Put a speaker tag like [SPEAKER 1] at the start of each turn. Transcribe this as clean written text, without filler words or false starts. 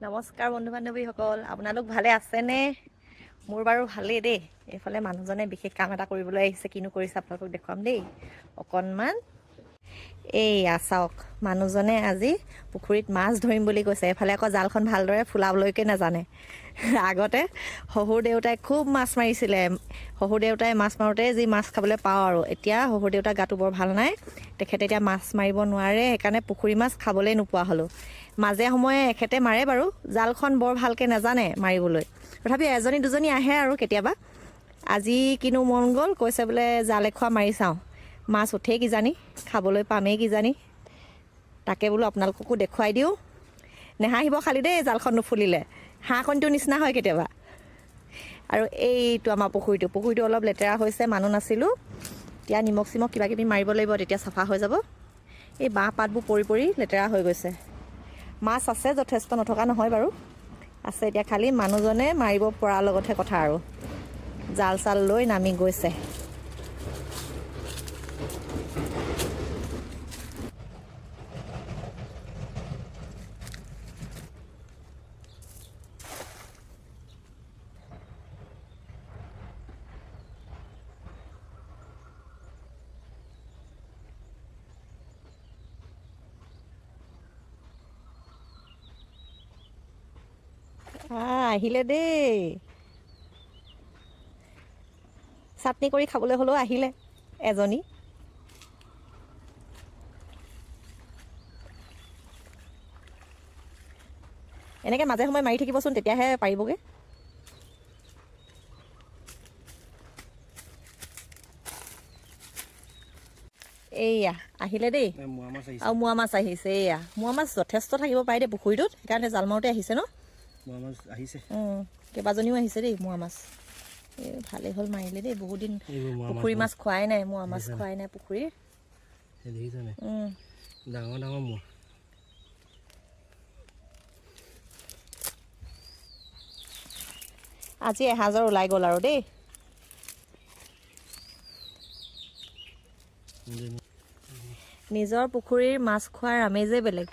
[SPEAKER 1] নমস্কাৰ বন্ধু বান্ধৱীসকল, আপোনালোক ভালে আছেনে? মোৰ বাৰু ভালেই দেই। এইফালে মানুহজনে বিশেষ কাম এটা কৰিবলৈ আহিছে, কিনো কৰিছে আপোনালোকক দেখুৱাম দেই অকণমান। এইয়া চাওক, মানুহজনে আজি পুখুৰীত মাছ ধৰিম বুলি কৈছে। এফালে আকৌ জালখন ভালদৰে ফুলাবলৈকে নাজানে। আগতে শহুৰ দেউতাই খুব মাছ মাৰিছিলে। শহুৰ দেউতাই মাছ মাৰোঁতে যি মাছ খাবলৈ পাওঁ আৰু। এতিয়া শহুৰ দেউতাৰ গাটো বৰ ভাল নাই, তেখেতে এতিয়া মাছ মাৰিব নোৱাৰে, সেইকাৰণে পুখুৰী মাছ খাবলৈ নোপোৱা হ'লোঁ। মাজে সময়ে এখেতে মাৰে বাৰু, জালখন বৰ ভালকৈ নাজানে মাৰিবলৈ। তথাপি এজনী দুজনী আহে আৰু কেতিয়াবা। আজি কিনো মন গ'ল, কৈছে বোলে জাল এখোৱা মাৰি চাওঁ, মাছ উঠেই কিজানি, খাবলৈ পামেই কিজানি। তাকে বোলো আপোনালোককো দেখুৱাই দিওঁ। নেহাঁহিব খালি দেই জালখন নুফুলিলে, হাঁহ কণীটোৰ নিচিনা হয় কেতিয়াবা। আৰু এইটো আমাৰ পুখুৰীটো অলপ লেতেৰা হৈছে, মানুহ নাছিলোঁ। এতিয়া নিমখ চিমখ কিবাকিবি মাৰিব লাগিব, তেতিয়া চাফা হৈ যাব। এই বাঁহ পাতবোৰ পৰি পৰি লেতেৰা হৈ গৈছে। মাছ আছে যথেষ্ট, নথকা নহয় বাৰু, আছে। এতিয়া খালি মানুহজনে মাৰিব পৰাৰ লগতহে কথা আৰু। জাল চাল লৈ নামি গৈছে। আহিলে দেই, চাটনি কৰি খাবলৈ হ'লেও আহিলে এজনী। এনেকৈ মাজে সময়ে মাৰি থাকিবচোন, তেতিয়াহে পাৰিবগৈ। এইয়া আহিলে দেই, আৰু মোৱা মাছ আহিছে। এইয়া মোৱা মাছ যথেষ্ট থাকিব পাৰে দেই পুখুৰীটোত, সেইকাৰণে জাল মাৰোঁতে আহিছে ন।
[SPEAKER 2] মোৱা মাছ আহিছে,
[SPEAKER 1] কেইবাজনীও আহিছে দেই মোৱা মাছ। এই ভালেই হ'ল মাৰিলে দেই, বহুত দিন পুখুৰী মাছ খোৱাই নাই, মোৱা মাছ খোৱাই নাই পুখুৰীৰ।
[SPEAKER 2] ডাঙৰ ডাঙৰ মোৱা।
[SPEAKER 1] আজি এসাঁজৰ ওলাই গ'ল আৰু দেই। নিজৰ পুখুৰীৰ মাছ খোৱাৰ আমেজেই বেলেগ।